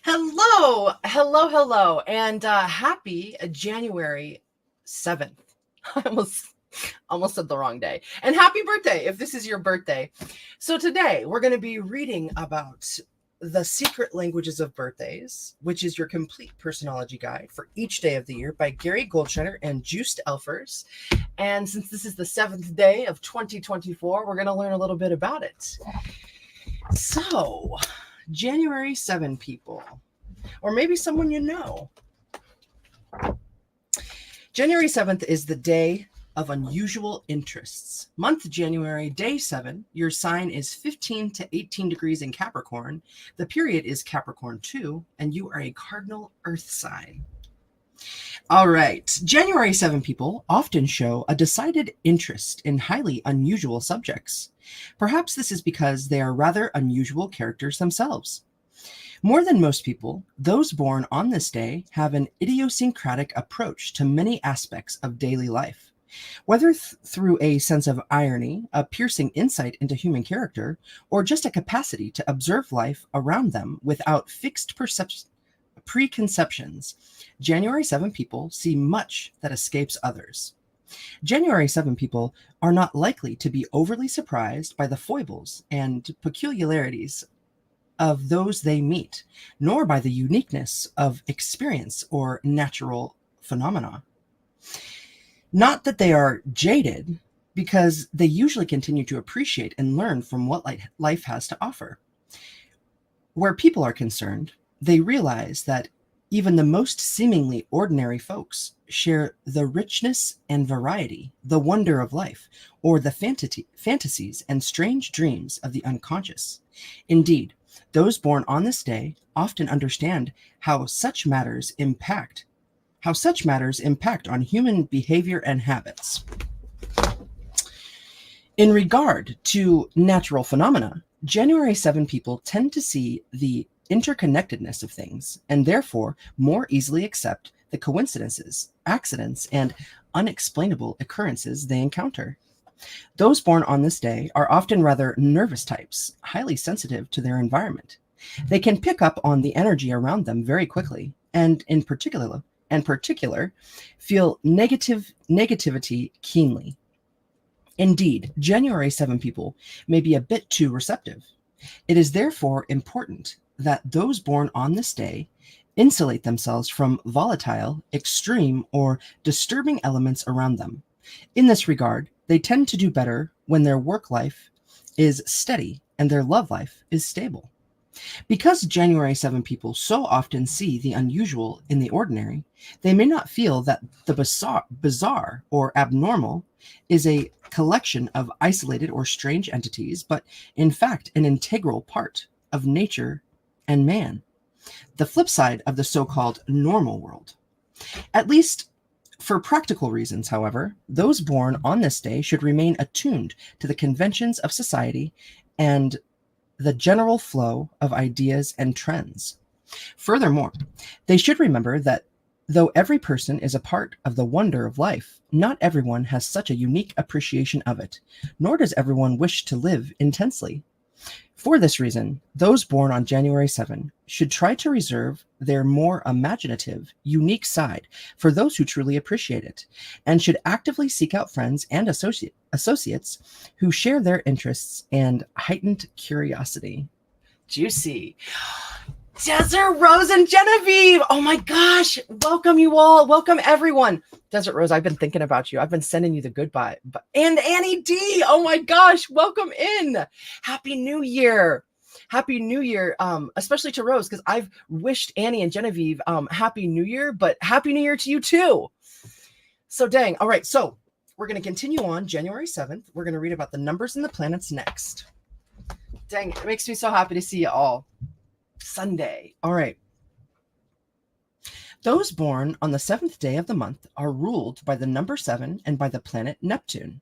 Hello, and happy January 7th. I almost said the wrong day. And happy birthday if this is your birthday. So today we're going to be reading about The Secret Languages of Birthdays, which is your complete personology guide for each day of the year by Gary Goldschneider and Juiced Elfers. And since this is the 7th day of 2024, we're going to learn a little bit about it. So, January 7 people, or maybe someone you know. January 7th is the day of unusual interests. Month January, day 7, your sign is 15 to 18 degrees in Capricorn. The period is Capricorn 2, and you are a cardinal earth sign. All right, January 7 people often show a decided interest in highly unusual subjects. Perhaps this is because they are rather unusual characters themselves. More than most people, those born on this day have an idiosyncratic approach to many aspects of daily life. Whether through a sense of irony, a piercing insight into human character, or just a capacity to observe life around them without fixed preconceptions, January 7 people see much that escapes others. January 7 people are not likely to be overly surprised by the foibles and peculiarities of those they meet, nor by the uniqueness of experience or natural phenomena. Not that they are jaded, because they usually continue to appreciate and learn from what life has to offer. Where people are concerned, they realize that even the most seemingly ordinary folks share the richness and variety, the wonder of life, or the fantasies and strange dreams of the unconscious. Indeed, those born on this day often understand how such matters impact on human behavior and habits. In regard to natural phenomena, January 7 people tend to see the interconnectedness of things and therefore more easily accept the coincidences, accidents, and unexplainable occurrences they encounter. Those born on this day are often rather nervous types, highly sensitive to their environment. They can pick up on the energy around them very quickly, and in particular, feel negativity keenly. Indeed, January 7 people may be a bit too receptive. It is therefore important that those born on this day insulate themselves from volatile, extreme, or disturbing elements around them. In this regard, they tend to do better when their work life is steady and their love life is stable. Because January 7 people so often see the unusual in the ordinary, they may not feel that the bizarre or abnormal is a collection of isolated or strange entities, but in fact an integral part of nature and man, the flip side of the so-called normal world. At least for practical reasons, however, those born on this day should remain attuned to the conventions of society and the general flow of ideas and trends. Furthermore, they should remember that though every person is a part of the wonder of life, not everyone has such a unique appreciation of it, nor does everyone wish to live intensely. For this reason, those born on January 7 should try to reserve their more imaginative, unique side for those who truly appreciate it, and should actively seek out friends and associates who share their interests and heightened curiosity. Juicy. Desert Rose and Genevieve. Oh my gosh. Welcome you all. Welcome everyone. Desert Rose, I've been thinking about you. I've been sending you the goodbye. And Annie D. Oh my gosh. Welcome in. Happy New Year. Happy New Year. Especially to Rose, because I've wished Annie and Genevieve Happy New Year, but Happy New Year to you too. So dang. All right. So we're going to continue on January 7th. We're going to read about the numbers and the planets next. Dang. It makes me so happy to see you all. Sunday. All right. Those born on the 7th day of the month are ruled by the number 7 and by the planet Neptune.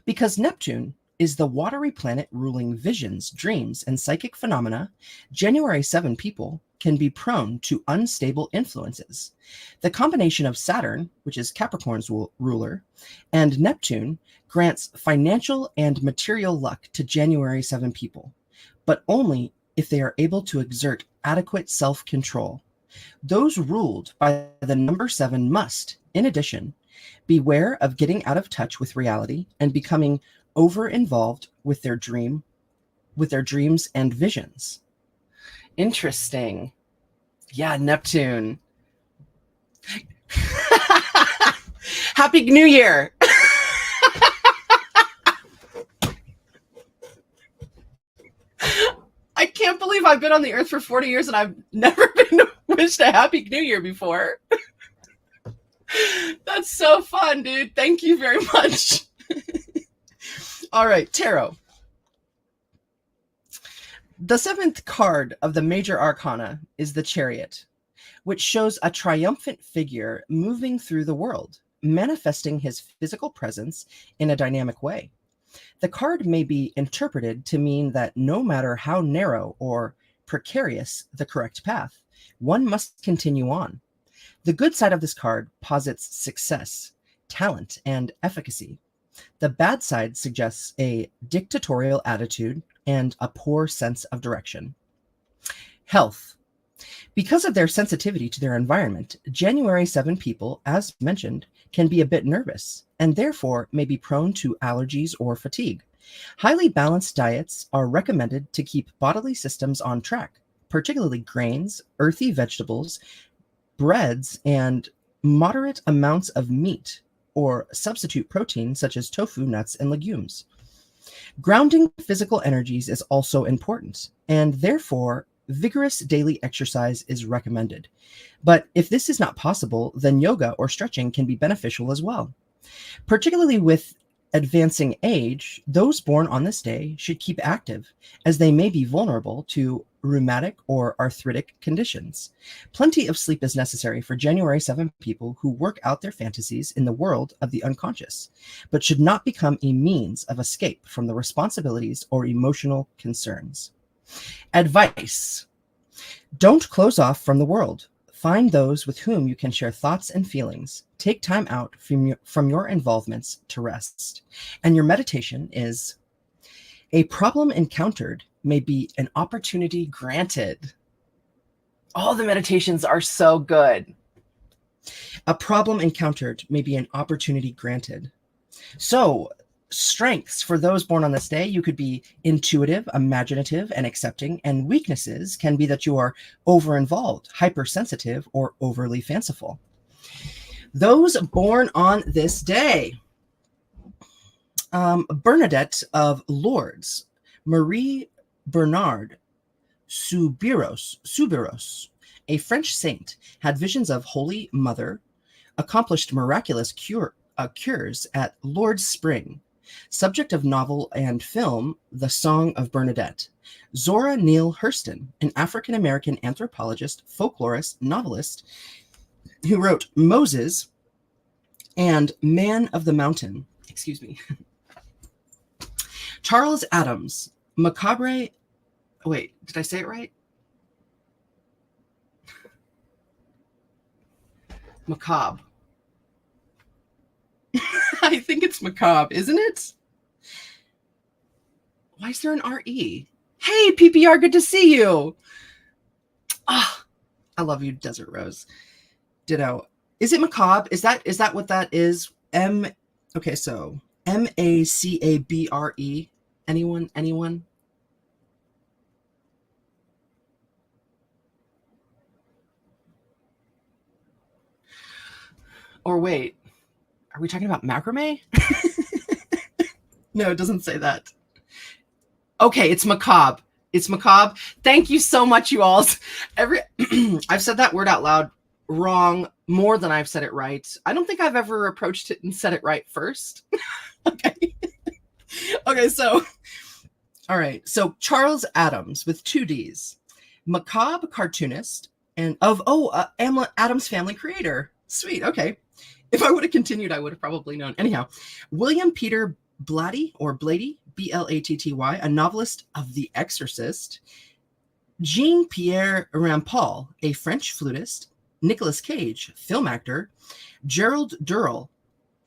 Because Neptune is the watery planet ruling visions, dreams, and psychic phenomena, January 7 people can be prone to unstable influences. The combination of Saturn, which is Capricorn's ruler, and Neptune grants financial and material luck to January 7 people, but only if they are able to exert adequate self-control. Those ruled by the number 7 must, in addition, beware of getting out of touch with reality and becoming over-involved with their dreams and visions. Interesting. Yeah, Neptune. Happy New Year. I can't believe I've been on the earth for 40 years and I've never been wished a Happy New Year before. That's so fun, dude. Thank you very much. All right, tarot. The 7th card of the major arcana is the Chariot, which shows a triumphant figure moving through the world, manifesting his physical presence in a dynamic way. The card may be interpreted to mean that no matter how narrow or precarious the correct path, one must continue on. The good side of this card posits success, talent, and efficacy. The bad side suggests a dictatorial attitude and a poor sense of direction. Health. Because of their sensitivity to their environment, January 7 people, as mentioned, can be a bit nervous and therefore may be prone to allergies or fatigue. Highly balanced diets are recommended to keep bodily systems on track, particularly grains, earthy vegetables, breads, and moderate amounts of meat or substitute protein such as tofu, nuts, and legumes. Grounding physical energies is also important, and therefore vigorous daily exercise is recommended. But if this is not possible, then yoga or stretching can be beneficial as well. Particularly with advancing age, those born on this day should keep active, as they may be vulnerable to rheumatic or arthritic conditions. Plenty of sleep is necessary for January 7 people who work out their fantasies in the world of the unconscious, but should not become a means of escape from the responsibilities or emotional concerns. Advice. Don't close off from the world. Find those with whom you can share thoughts and feelings. Take time out from your involvements to rest. And your meditation is: a problem encountered may be an opportunity granted. All the meditations are so good. A problem encountered may be an opportunity granted. So, strengths for those born on this day: you could be intuitive, imaginative, and accepting, and weaknesses can be that you are over-involved, hypersensitive, or overly fanciful. Those born on this day: Bernadette of Lourdes, Marie Bernard Subiros, a French saint, had visions of Holy Mother, accomplished miraculous cures at Lourdes Spring. Subject of novel and film, The Song of Bernadette. Zora Neale Hurston, an African-American anthropologist, folklorist, novelist, who wrote Moses and Man of the Mountain. Excuse me. Charles Adams, macabre. Wait, did I say it right? Macabre. I think it's macabre, isn't it? Why is there an R-E? Hey, PPR, good to see you. Ah, I love you, Desert Rose. Ditto. Is it macabre? Is that what that is? Okay, so M-A-C-A-B-R-E. Anyone? Or wait, are we talking about macrame? No, it doesn't say that. Okay, it's macabre. It's macabre. Thank you so much, you all. I've said that word out loud wrong more than I've said it right. I don't think I've ever approached it and said it right first. Okay. Okay, so, all right. So Charles Adams with 2 Ds, macabre cartoonist and Adams Family creator. Sweet. Okay. If I would have continued, I would have probably known. Anyhow, William Peter Blatty, or Blady, Blatty, a novelist of The Exorcist. Jean-Pierre Rampal, a French flutist. Nicolas Cage, film actor. Gerald Durrell,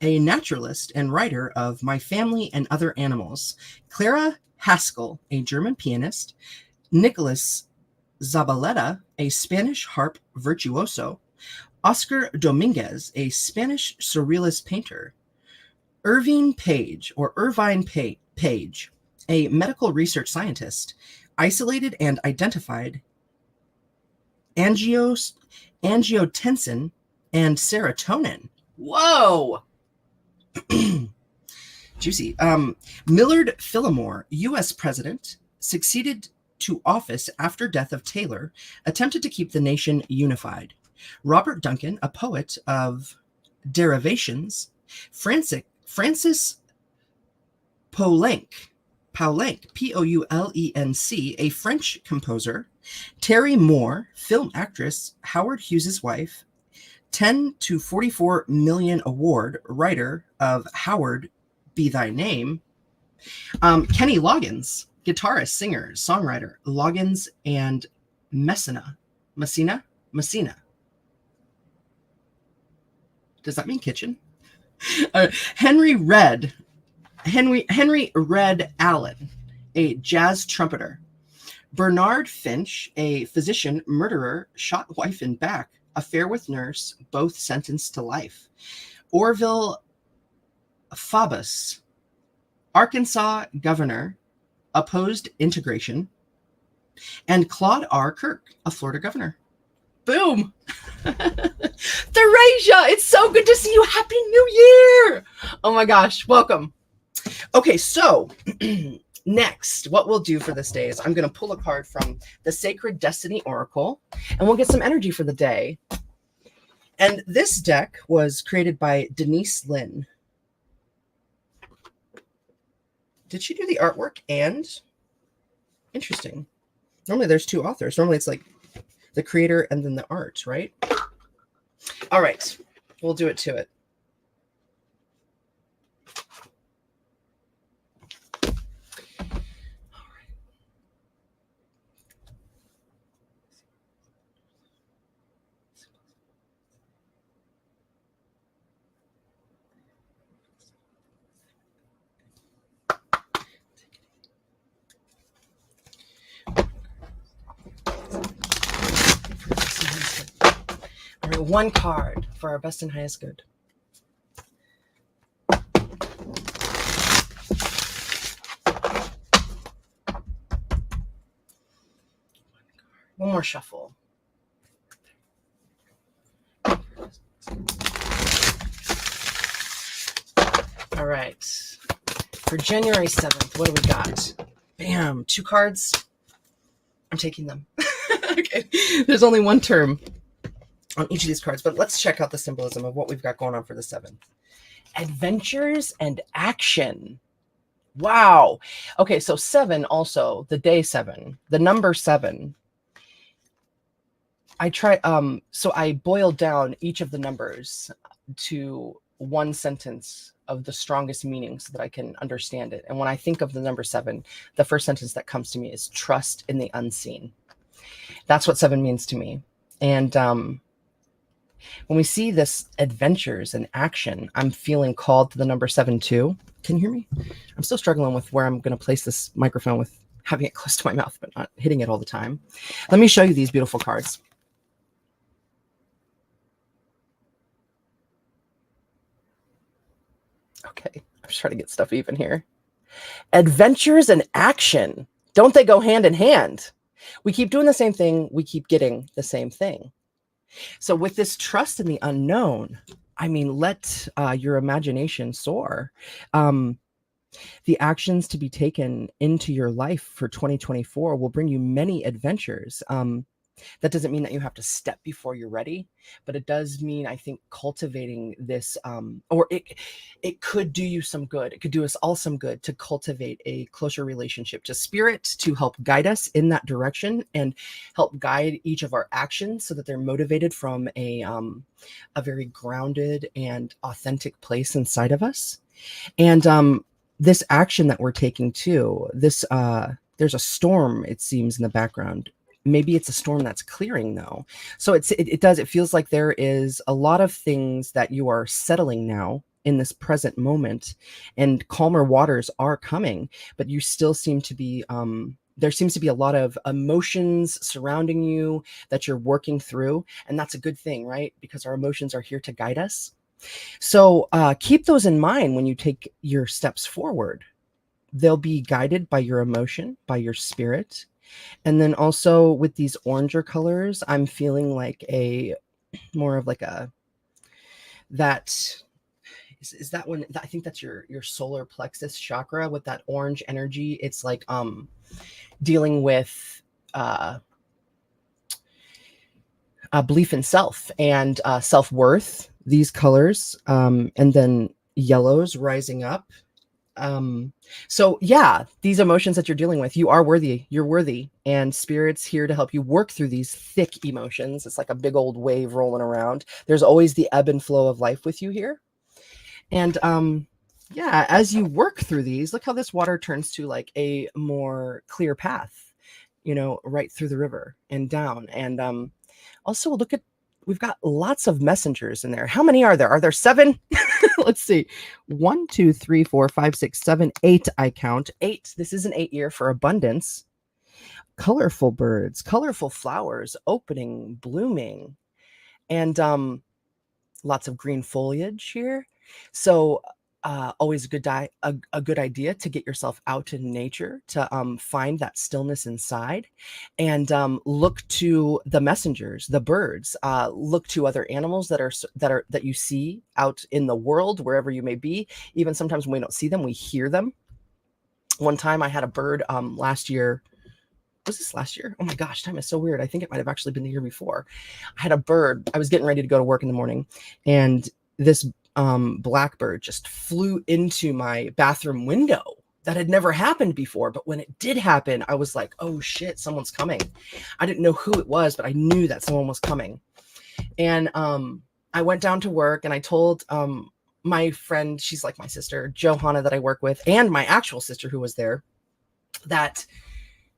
a naturalist and writer of My Family and Other Animals. Clara Haskell, a German pianist. Nicholas Zabaleta, a Spanish harp virtuoso. Oscar Dominguez, a Spanish surrealist painter. Irvine Page, a medical research scientist, isolated and identified angiotensin and serotonin. Whoa! Juicy. Millard Fillmore, U.S. president, succeeded to office after death of Taylor, attempted to keep the nation unified. Robert Duncan, a poet of derivations. Francis Poulenc, Poulenc, a French composer. Terry Moore, film actress, Howard Hughes' wife. 10 to 44 million award, writer of Howard Be Thy Name. Kenny Loggins, guitarist, singer, songwriter, Loggins and Messina. Does that mean kitchen? Henry Red Allen, a jazz trumpeter. Bernard Finch, a physician, murderer, shot wife in back, affair with nurse, both sentenced to life. Orville Faubus, Arkansas governor, opposed integration. And Claude R. Kirk, a Florida governor. Boom. Therasia, it's so good to see you. Happy New Year. Oh my gosh, welcome. Okay, so next, what we'll do for this day is I'm going to pull a card from the Sacred Destiny Oracle, and we'll get some energy for the day. And this deck was created by Denise Lynn. Did she do the artwork and? Interesting. Normally there's two authors. Normally it's like the creator and then the art, right? All right, we'll do it to it. All right, one card for our best and highest good. One more shuffle. All right. For January 7th, what do we got? Bam, 2 cards. I'm taking them. Okay. There's only one term on each of these cards, but let's check out the symbolism of what we've got going on for the 7th. Adventures and action. Wow. Okay, so 7 also, the day 7, the number 7. So I boiled down each of the numbers to one sentence of the strongest meaning so that I can understand it. And when I think of the number 7, the first sentence that comes to me is trust in the unseen. That's what 7 means to me. And when we see this adventures and action, I'm feeling called to the number 7 too. Can you hear me? I'm still struggling with where I'm going to place this microphone with having it close to my mouth, but not hitting it all the time. Let me show you these beautiful cards. Okay, I'm just trying to get stuff even here. Adventures and action. Don't they go hand in hand? We keep doing the same thing. We keep getting the same thing. So with this trust in the unknown, I mean, let your imagination soar. The actions to be taken into your life for 2024 will bring you many adventures. That doesn't mean that you have to step before you're ready, but it does mean, I think, cultivating this, or it could do you some good. It could do us all some good to cultivate a closer relationship to spirit, to help guide us in that direction and help guide each of our actions so that they're motivated from a very grounded and authentic place inside of us. And this action that we're taking too, there's a storm, it seems, in the background. Maybe it's a storm that's clearing though. So it feels like there is a lot of things that you are settling now in this present moment, and calmer waters are coming, but you still seem to be There seems to be a lot of emotions surrounding you that you're working through. And that's a good thing, right? Because our emotions are here to guide us. So keep those in mind when you take your steps forward. They'll be guided by your emotion, by your spirit. And then also with these oranger colors, I'm feeling like a more of like a that is that one. I think that's your solar plexus chakra with that orange energy. It's like dealing with a belief in self and self-worth, these colors, and then yellows rising up. So yeah, these emotions that you're dealing with, you are worthy. You're worthy, and spirit's here to help you work through these thick emotions. It's like a big old wave rolling around. There's always the ebb and flow of life with you here. And yeah, as you work through these, look how this water turns to like a more clear path, right through the river and down. And also look at, we've got lots of messengers in there. How many are there? Are there 7? Let's see. 1, 2, 3, 4, 5, 6, 7, 8. I count 8. This is an 8 year for abundance. Colorful birds, colorful flowers, opening, blooming, and lots of green foliage here. So always a good idea to get yourself out in nature to find that stillness inside, and look to the messengers, the birds. Look to other animals that you see out in the world, wherever you may be. Even sometimes when we don't see them, we hear them. One time I had a bird last year. Was this last year? Oh my gosh, time is so weird. I think it might have actually been the year before. I had a bird. I was getting ready to go to work in the morning, and this blackbird just flew into my bathroom window. That had never happened before, but when it did happen, I was like, oh shit, someone's coming. I didn't know who it was, but I knew that someone was coming. And I went down to work, and I told my friend, she's like my sister, Johanna, that I work with, and my actual sister who was there, that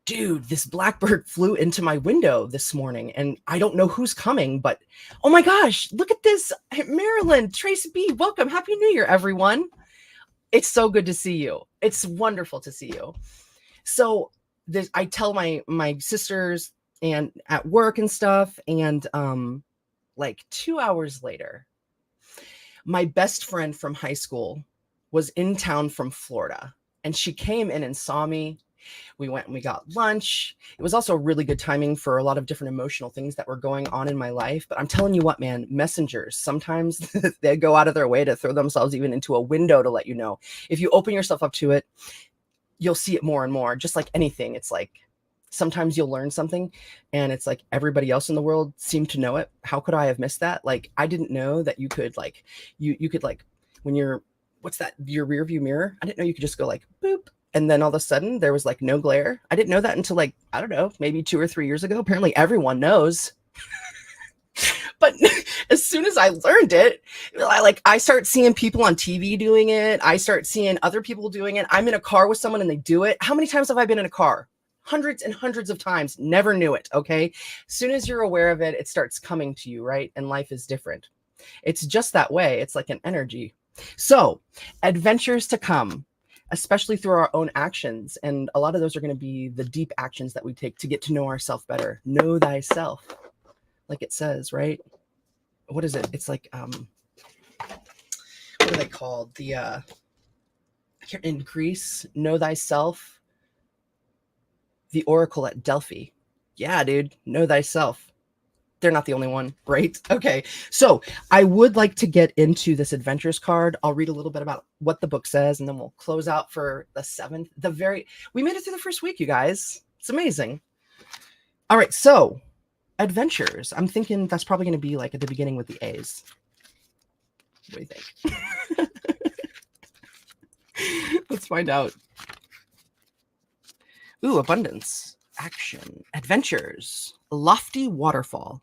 dude, this blackbird flew into my window this morning, and I don't know who's coming, but oh my gosh, look at this. Marilyn, Trace B, welcome. Happy New Year, everyone. It's so good to see you. It's wonderful to see you. So I tell my sisters and at work and stuff, and like 2 hours later, my best friend from high school was in town from Florida, and she came in and saw me. We went and we got lunch. It was also really good timing for a lot of different emotional things that were going on in my life. But I'm telling you what, man, messengers, sometimes they go out of their way to throw themselves even into a window to let you know. If you open yourself up to it, you'll see it more and more. Just like anything, it's like sometimes you'll learn something and it's like everybody else in the world seemed to know it. How could I have missed that? Like, I didn't know that you could like, you could like, when you're, what's that, your rear view mirror? I didn't know you could just go like, boop. And then all of a sudden there was like no glare. I didn't know that until like, I don't know, maybe 2 or 3 years ago. Apparently everyone knows. But as soon as I learned it, I start seeing people on TV doing it. I start seeing other people doing it. I'm in a car with someone and they do it. How many times have I been in a car? Hundreds and hundreds of times. Never knew it. Okay. As soon as you're aware of it, it starts coming to you, right? And life is different. It's just that way. It's like an energy. So adventures to come, especially through our own actions. And a lot of those are going to be the deep actions that we take to get to know ourselves better. Know thyself, like it says, right? What is it? It's like, what are they called? In Greece, know thyself, the oracle at Delphi. Yeah, dude, know thyself. They're not the only one, right? Okay, so I would like to get into this adventures card. I'll read a little bit about what the book says, and then we'll close out for the 7th. We made it through the first week, you guys. It's amazing. All right, so adventures. I'm thinking that's probably going to be like at the beginning with the A's. What do you think? Let's find out. Ooh, abundance, action, adventures, lofty waterfall.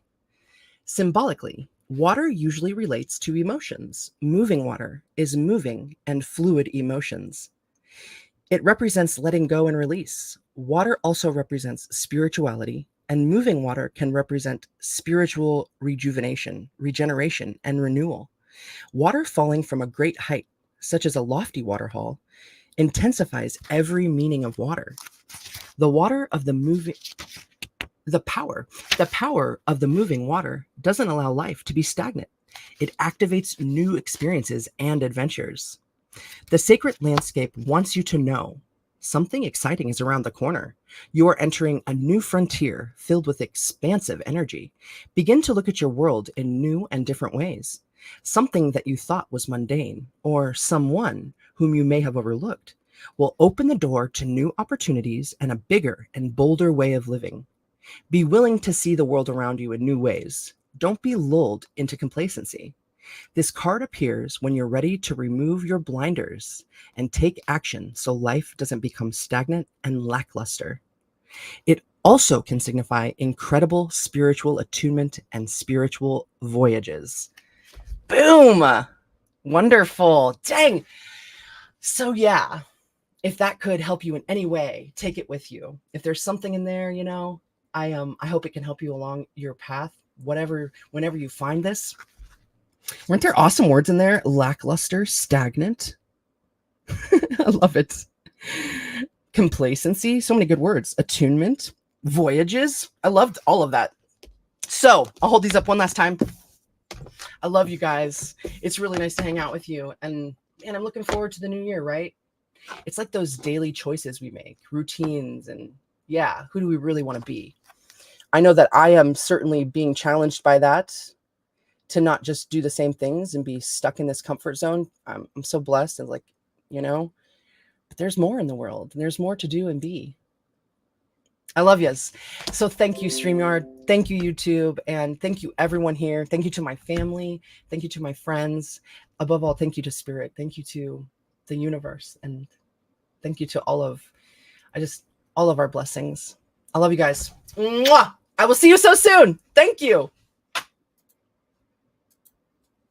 Symbolically, water usually relates to emotions. Moving water is moving and fluid emotions. It represents letting go and release. Water also represents spirituality, and moving water can represent spiritual rejuvenation, regeneration, and renewal. Water falling from a great height, such as a lofty waterfall, intensifies every meaning of water. The water of the moving the power of the moving water doesn't allow life to be stagnant. It activates new experiences and adventures. The sacred landscape wants you to know something exciting is around the corner. You are entering a new frontier filled with expansive energy. Begin to look at your world in new and different ways. Something that you thought was mundane, or someone whom you may have overlooked, will open the door to new opportunities and a bigger and bolder way of living. Be willing to see the world around you in new ways. Don't be lulled into complacency. This card appears when you're ready to remove your blinders and take action so life doesn't become stagnant and lackluster. It also can signify incredible spiritual attunement and spiritual voyages. Boom! Wonderful. Dang. So yeah, if that could help you in any way, take it with you. If there's something in there, I hope it can help you along your path. Whenever you find this. Weren't there awesome words in there? Lackluster, stagnant. I love it. Complacency, so many good words. Attunement, voyages. I loved all of that. So I'll hold these up one last time. I love you guys. It's really nice to hang out with you. And I'm looking forward to the new year, right? It's like those daily choices we make, routines, and yeah, who do we really want to be? I know that I am certainly being challenged by that, to not just do the same things and be stuck in this comfort zone. I'm so blessed, and but there's more in the world, and there's more to do and be. I love yous. So thank you, StreamYard. Thank you, YouTube. And thank you, everyone here. Thank you to my family. Thank you to my friends. Above all, thank you to Spirit. Thank you to the universe. And thank you to all of our blessings. I love you guys. Mwah! I will see you so soon. Thank you.